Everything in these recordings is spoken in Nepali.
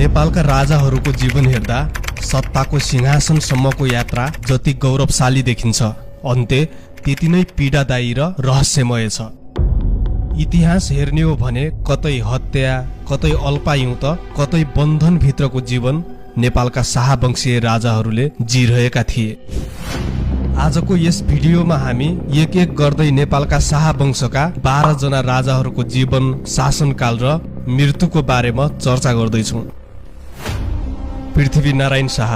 नेपालका राजाहरूको जीवन हेर्दा सत्ताको सिंहासनसम्मको यात्रा जति गौरवशाली देखिन्छ, अन्त्य त्यति नै पीडादायी र रहस्यमय छ। इतिहास हेर्ने हो भने कतै हत्या, कतै अल्पायु त कतै बन्धनभित्रको जीवन नेपालका शाहवंशीय राजाहरूले जिरहेका थिए। आजको यस भिडियोमा हामी एक एक गर्दै नेपालका शाहवंशका 12 जना राजाहरूको जीवन, शासनकाल र मृत्युको बारेमा चर्चा गर्दैछौँ। पृथ्वीनारायण शाह।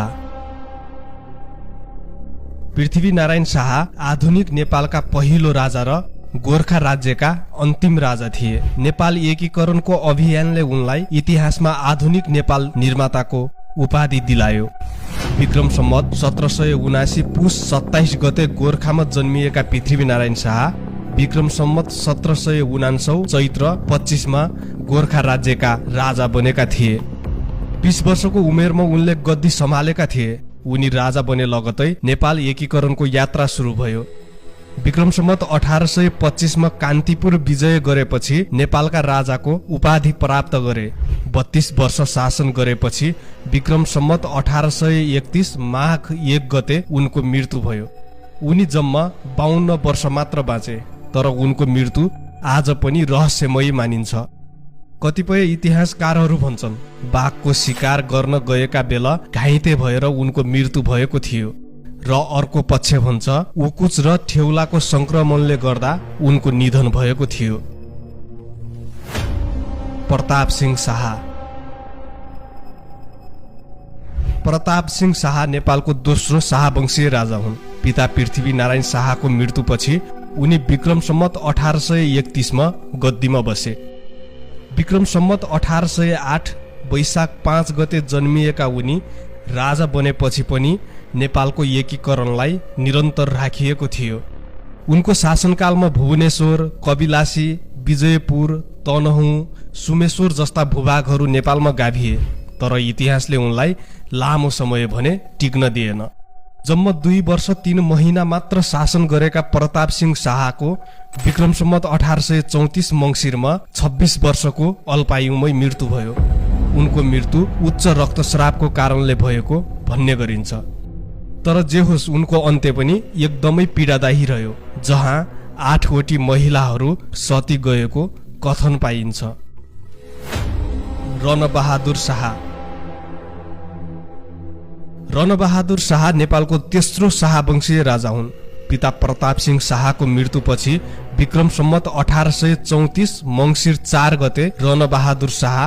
पृथ्वीनारायण शाह आधुनिक नेपालका पहिलो राजा र गोर्खा राज्यका अन्तिम राजा थिए। नेपाल एकीकरणको अभियानले उनलाई इतिहासमा आधुनिक नेपाल निर्माताको उपाधि दिलायो। विक्रम सम्वत 1779 पुस 27 गते गोर्खामा जन्मिएका पृथ्वीनारायण शाह विक्रम सम्वत 1779 चैत्र 25 मा गोर्खा राज्यका राजा बनेका थिए। 20 वर्षको उमेरमा उनले गद्दी सम्हालेका थिए। उनी राजा बने लगतै नेपाल एकीकरणको यात्रा सुरु भयो। विक्रम सम्वत 1825 मा कान्तिपुर विजय गरेपछि नेपालका राजाको उपाधि प्राप्त गरे। 32 वर्ष शासन गरेपछि विक्रम सम्वत 1831 माघ 1 गते उनको मृत्यु भयो। उनी जम्मा 52 वर्ष मात्र बाँचे, तर उनको मृत्यु आज पनि रहस्यमय मानिन्छ। कतिपय इतिहासकारहरू भन्छन् बाघको शिकार गर्न गएका बेला घाइते भएर उनको मृत्यु भएको थियो, र अर्को पक्ष भन्छ उकुच र ठेउलाको संक्रमणले गर्दा उनको निधन भएको थियो। प्रताप सिंह शाह। प्रताप सिंह शाह नेपालको दोस्रो शाहवंशीय राजा हुन्। पिता पृथ्वीनारायण शाहको मृत्युपछि उनी विक्रम सम्वत 1831 मा गद्दीमा बसे। विक्रम सम्वत 1808 वैशाख 5 गते जन्मिएका उनी राजा बनेपछि पनि नेपालको एकीकरणलाई निरन्तर राखिएको थियो। उनको शासनकालमा भुवनेश्वर, कपिलासी, विजयपुर, तनहुँ, सुमेश्वर जस्ता भूभागहरू नेपालमा गाभिए, तर इतिहासले उनलाई लामो समय भने टिक्न दिएन। जम्मा 2 वर्ष 3 महिना मात्र शासन गरेका प्रताप सिंह शाहको विक्रम सम्वत 1834 मङ्सिरमा 26 वर्षको अल्पायुमै मृत्यु भयो। उनको मृत्यु उच्च रक्तस्रावको कारणले भएको भन्ने गरिन्छ। तर जे होस्, उनको अन्त्य पनि एकदमै पीडादायी रह्यो, जहाँ 8वटी महिलाहरू सती गएको कथन पाइन्छ। रणबहादुर शाह। रणबहादुर शाह नेपालको तेस्रो शाहवंशीय राजा हुन्। पिता प्रताप सिंह शाहको मृत्युपछि विक्रम सम्वत 1834 मङ्सिर 4 गते रणबहादुर शाह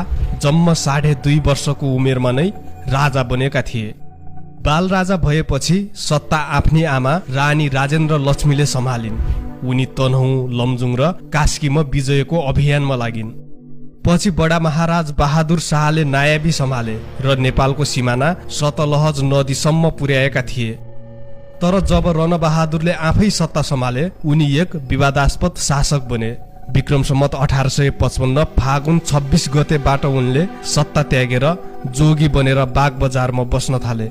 जम्मा 2.5 वर्षको उमेरमा नै राजा बनेका थिए। बाल राजा भएपछि सत्ता आफ्नी आमा रानी राजेन्द्र लक्ष्मीले सम्हालिन्। उनी तनहुँ, लमजुङ र कास्कीमा विजयको अभियानमा लागिन्। पछि बडा महाराज बहादुर शाहले नायबी सम्हाले र नेपालको सिमाना सतलहज नदीसम्म पुर्याएका थिए। तर जब रणबहादुरले आफै सत्ता सम्हाले, उनी एक विवादास्पद शासक बने। विक्रम सम्वत 1855 फागुन 26 गतेबाट उनले सत्ता त्यागेर जोगी बनेर बाग बजारमा बस्न थाले।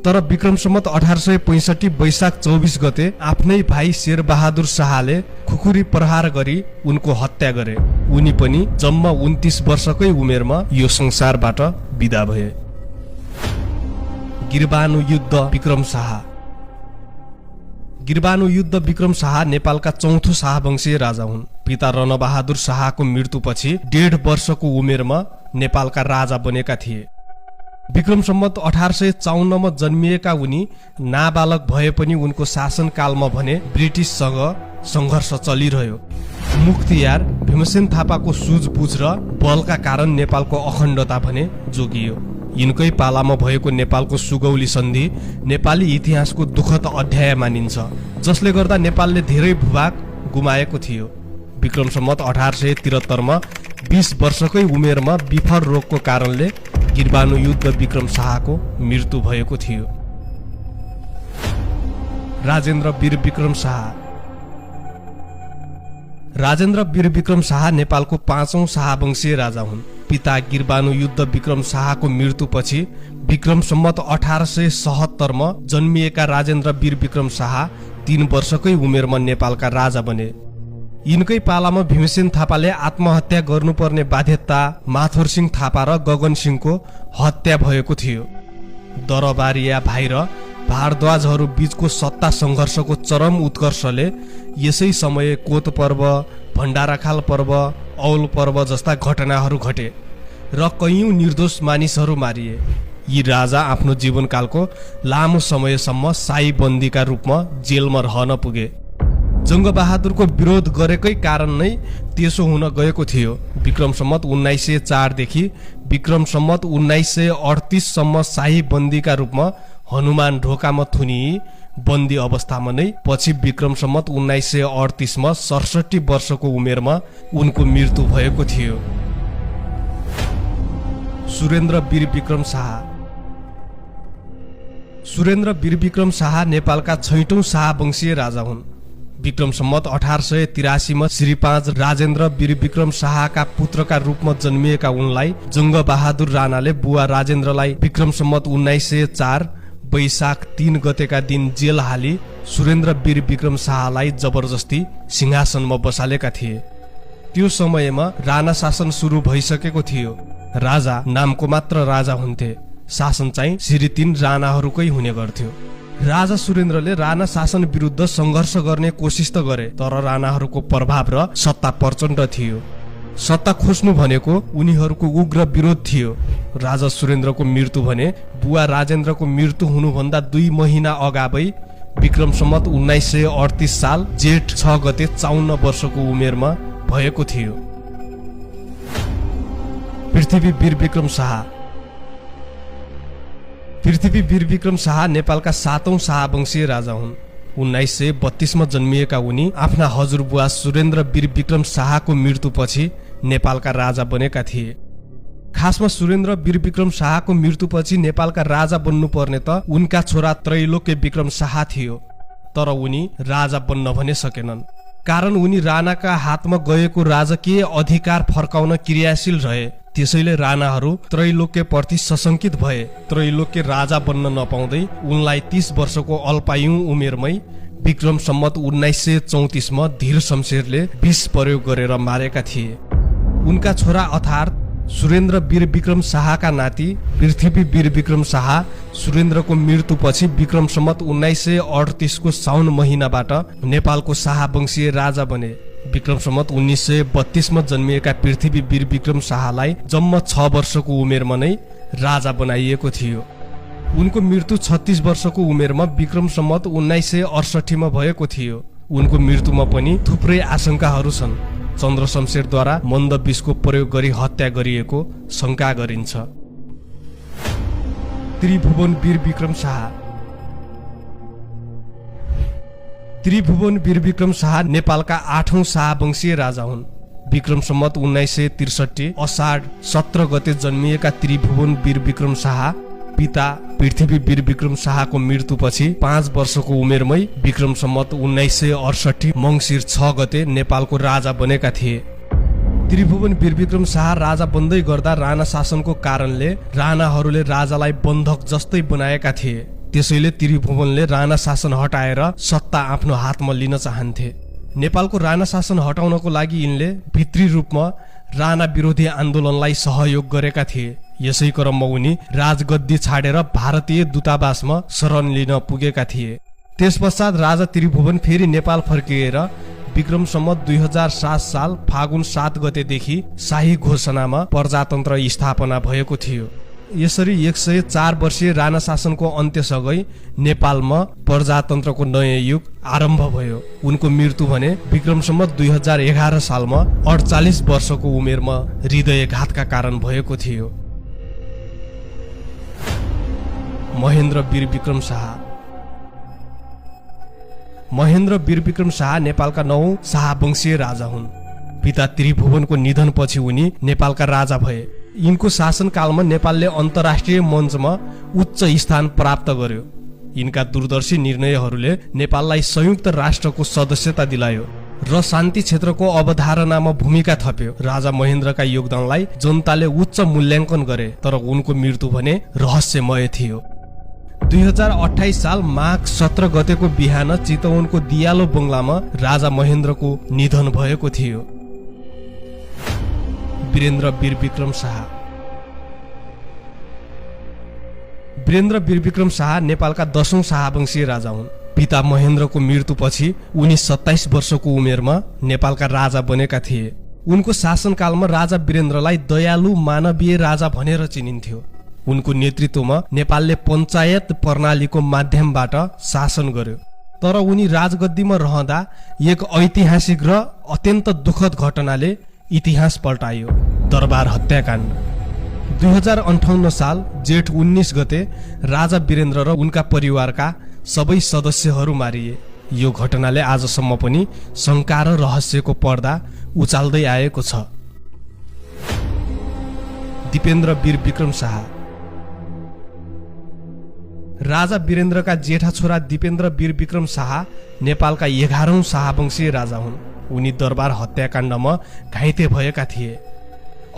तर विक्रम सम्वत 1865 वैशाख 24 गते आफ्नै भाइ शेरबहादुर शाहले खुकुरी प्रहार गरी उनको हत्या गरे। उनी पनि जम्मा 29 वर्षकै उमेरमा यो संसारबाट बिदा भए। गिरबानु युद्ध विक्रम शाह। गिरबानु युद्ध विक्रम शाह नेपालका चौथो शाहवंशीय राजा हुन्। पिता रणबहादुर शाहको मृत्युपछि 1.5 वर्षको उमेरमा नेपालका राजा बनेका थिए। विक्रम सम्वत 1854 मा जन्मिएका उनी नाबालक भए पनि उनको शासनकालमा भने ब्रिटिससँग सङ्घर्ष चलिरह्यो। मुख्तियार भीमसेन थापाको सुझबुझ र बलका कारण नेपालको अखण्डता भने जोगियो। यिनकै पालामा भएको नेपालको सुगौली सन्धि नेपाली इतिहासको दुःखद अध्याय मानिन्छ, जसले गर्दा नेपालले धेरै भूभाग गुमाएको थियो। विक्रम सम्वत 1873 मा 20 वर्षकै उमेरमा बिफर रोगको कारणले गिरबानु युद्ध विक्रम शाहको मृत्यु भएको थियो। राजेन्द्र वीर विक्रम शाह। राजेन्द्र वीर विक्रम शाह नेपालको 5औं शाहवंशीय राजा हुन्। पिता गिरबानु युद्ध विक्रम शाहको मृत्युपछि विक्रम सम्वत 1877 मा जन्मिएका राजेन्द्र वीर विक्रम शाह 3 वर्षकै उमेरमा नेपालका राजा बने। यिनकै पालामा भीमसेन थापाले आत्महत्या गर्नुपर्ने बाध्यता माथुरसिंह थापा र गगनसिंहको हत्या भएको थियो। दरबारिया भाइ र भारद्वाजहरू बीचको सत्ता सङ्घर्षको चरम उत्कर्षले यसै समय कोत पर्व, भण्डाराखाल पर्व, औल पर्व जस्ता घटनाहरू घटे र कैयौं निर्दोष मानिसहरू मारिए। यी राजा आफ्नो जीवनकालको लामो समयसम्म शाही बन्दीका रूपमा जेलमा रहन पुगे। जङ्गबहादुरको विरोध गरेकै कारण नै त्यसो हुन गएको थियो। विक्रम सम्वत 1904 देखि विक्रम सम्वत 1938 सम्म शाही बन्दीका रूपमा हनुमान ढोकामा थुनिई बन्दी अवस्थामा नै पछि विक्रम सम्वत 1938 मा 67 वर्षको उमेरमा उनको मृत्यु भएको थियो। सुरेन्द्र वीर विक्रम शाह। सुरेन्द्र वीर विक्रम शाह नेपालका 6औं शाहवंशीय राजा हुन्। विक्रम सम्वत 1883 मा श्री 5 राजेन्द्र वीर विक्रम शाहका पुत्रका रूपमा जन्मिएका उनलाई जङ्गबहादुर राणाले बुवा राजेन्द्रलाई विक्रम सम्वत 1904 वैशाख 3 गतेका दिन जेल हाली सुरेन्द्र वीर विक्रम शाहलाई जबरजस्ती सिंहासनमा बसालेका थिए। त्यो समयमा राणा शासन सुरु भइसकेको थियो। राजा नामको मात्र राजा हुन्थे, शासन चाहिँ श्री 3 राणाहरूकै हुने गर्थ्यो। राजा सुरेन्द्रले राणा शासन विरुद्ध सङ्घर्ष गर्ने कोसिस त गरे, तर राणाहरूको प्रभाव र सत्ता प्रचण्ड थियो। सत्ता खोज्नु भनेको उनीहरूको उग्र विरोध थियो। राजा सुरेन्द्रको मृत्यु भने बुवा राजेन्द्रको मृत्यु हुनुभन्दा 2 महिना अगावै विक्रम सम्वत 1938 साल जेठ 6 गते 54 वर्षको उमेरमा भएको थियो। पृथ्वी वीर विक्रम शाह। पृथ्वी वीर विक्रम शाह नेपालका 7औं शाहवंशीय राजा हुन्। 1932 मा जन्मिएका उनी आफ्ना हजुरबुवा सुरेन्द्र वीर विक्रम शाहको मृत्युपछि नेपालका राजा बनेका थिए। खासमा सुरेन्द्र वीर विक्रम शाहको मृत्युपछि नेपालका राजा बन्नुपर्ने त उनका छोरा त्रैलोक्य विक्रम शाह थियो, तर उनी राजा बन्न भने सकेनन्। कारण उनी राणाका हातमा गएको राजकीय अधिकार फर्काउन क्रियाशील रहे। त्यसैले राणाहरू त्रैलोक्य प्रति सशंकित भए। त्रैलोक्य राजा बन्न नपाउँदै उनलाई 30 वर्षको अल्पायु उमेरमै विक्रम सम्वत 1934 मा धीर शमशेरले विष प्रयोग गरेर मारेका थिए। उनका छोरा अर्थात् सुरेन्द्र वीर विक्रम शाहका नाति पृथ्वी वीर विक्रम शाह सुरेन्द्रको मृत्युपछि विक्रम सम्वत 1938 को साउन महिनाबाट नेपालको शाहवंशीय राजा बने। विक्रम सम्वत 1932 मा जन्मिएका पृथ्वी वीर विक्रम शाहलाई जम्मा 6 वर्षको उमेरमा नै राजा बनाइएको थियो। उनको मृत्यु 36 वर्षको उमेरमा विक्रम सम्वत 1968 मा भएको थियो। उनको मृत्युमा पनि थुप्रै आशंकाहरू छन्। चन्द्र शमशेरद्वारा मन्द विषको प्रयोग गरी हत्या गरिएको शंका गरिन्छ। त्रिभुवन वीर विक्रम शाह। त्रिभुवन वीर विक्रम शाह नेपालका 8औं शाहवंशीय राजा हुन्। विक्रम सम्वत 1963 अषाढ 17 गते जन्मिएका त्रिभुवन वीर विक्रम शाह पिता पृथ्वी वीर विक्रम शाहको मृत्युपछि 5 वर्षको उमेरमै विक्रम सम्वत 1968 मङ्सिर 6 गते नेपालको राजा बनेका थिए। त्रिभुवन वीर विक्रम शाह राजा बन्दै गर्दा राणा शासनको कारणले राणाहरूले राजालाई बन्धक जस्तै बनाएका थिए। त्यसैले त्रिभुवनले राणा शासन हटाएर सत्ता आफ्नो हातमा लिन चाहन्थे। नेपालको राणा शासन हटाउनको लागि यिनले भित्री रूपमा राणा विरोधी आन्दोलनलाई सहयोग गरेका थिए। यसै क्रममा उनी राजगद्दी छाडेर भारतीय दूतावासमा शरण लिन पुगेका थिए। त्यसपश्चात राजा त्रिभुवन फेरि नेपाल फर्किएर विक्रम सम्वत 2007 साल फागुन 7 गतेदेखि शाही घोषणामा प्रजातन्त्र स्थापना भएको थियो। यसरी 104 वर्षीय राणा शासनको अन्त्यसँगै नेपालमा प्रजातन्त्रको नयाँ युग आरम्भ भयो। उनको मृत्यु भने विक्रम सम्वत 2011 सालमा 48 वर्षको उमेरमा हृदयघातका कारण भएको थियो। महेन्द्र वीर विक्रम शाह। महेन्द्र वीर विक्रम शाह नेपालका 9औं शाहवंशीय राजा हुन्। पिता त्रिभुवनको निधनपछि उनी नेपालका राजा भए। यिनको शासनकालमा नेपालले अन्तर्राष्ट्रिय मञ्चमा उच्च स्थान प्राप्त गर्यो। यिनका दूरदर्शी निर्णयहरूले नेपाललाई संयुक्त राष्ट्रको सदस्यता दिलायो र शान्ति क्षेत्रको अवधारणामा भूमिका थप्यो। राजा महेन्द्रका योगदानलाई जनताले उच्च मूल्याङ्कन गरे, तर उनको मृत्यु भने रहस्यमय थियो। 2028 साल माघ 17 गतेको बिहान चितवनको दियालो बंगलामा राजा महेन्द्रको निधन भएको थियो। वीरेन्द्र वीर विक्रम शाह। वीरेन्द्र वीर विक्रम शाह नेपालका 10औं शाहवंशीय राजा हुन्। पिता महेन्द्रको मृत्युपछि उनी 27 वर्षको उमेरमा नेपालका राजा बनेका थिए। उनको शासनकालमा राजा वीरेन्द्रलाई दयालु मानवीय राजा भनेर चिनिन्थ्यो। उनको नेतृत्वमा नेपालले पञ्चायत प्रणालीको माध्यमबाट शासन गर्यो। तर उनी राजगद्दीमा रहँदा एक ऐतिहासिक र अत्यन्त दुखद घटनाले इतिहास पल्टायो। दरबार हत्याकाण्ड। 2058 साल जेठ 19 गते राजा वीरेन्द्र र उनका परिवारका सबै सदस्यहरू मारिए। यो घटनाले आजसम्म पनि शङ्का र रहस्यको पर्दा उचाल्दै आएको छ। दिपेन्द्र वीर विक्रम शाह। राजा वीरेन्द्रका जेठा छोरा दिपेन्द्र वीर विक्रम शाह नेपालका 11औं शाहवंशीय राजा हुन्। उनी दरबार हत्याकाण्डमा घाइते भएका थिए।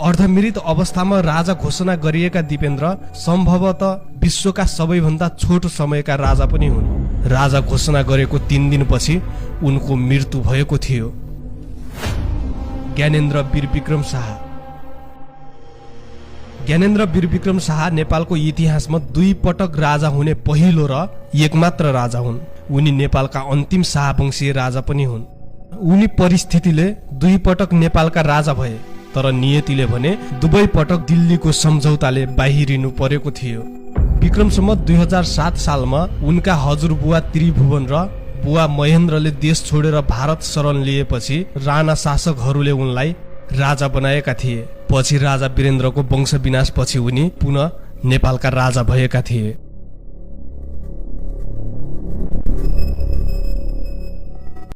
अर्धमृत अवस्थामा राजा घोषणा गरिएका दिपेन्द्र सम्भवतः विश्वका सबैभन्दा छोटो समयका राजा पनि हुन्। राजा घोषणा गरेको 3 दिनपछि उनको मृत्यु भएको थियो। ज्ञानेन्द्र वीर विक्रम शाह। ज्ञानेन्द्र वीर विक्रम शाह नेपालको इतिहासमा 2 पटक राजा हुने पहिलो र एकमात्र राजा हुन्। उनी नेपालका अन्तिम शाहवंशीय राजा पनि हुन्। उनी परिस्थितिले 2 पटक नेपालका राजा भए, तर नियतिले भने 2 पटक दिल्लीको सम्झौताले बाहिरिनु परेको थियो। विक्रमसम्वत 2007 सालमा उनका हजुरबुवा त्रिभुवन र बुवा महेन्द्रले देश छोडेर भारत शरण लिएपछि राणा शासकहरूले उनलाई राजा बनाएका थिए। पछि राजा वीरेन्द्रको वंश विनाशपछि उनी पुनः नेपालका राजा भएका थिए।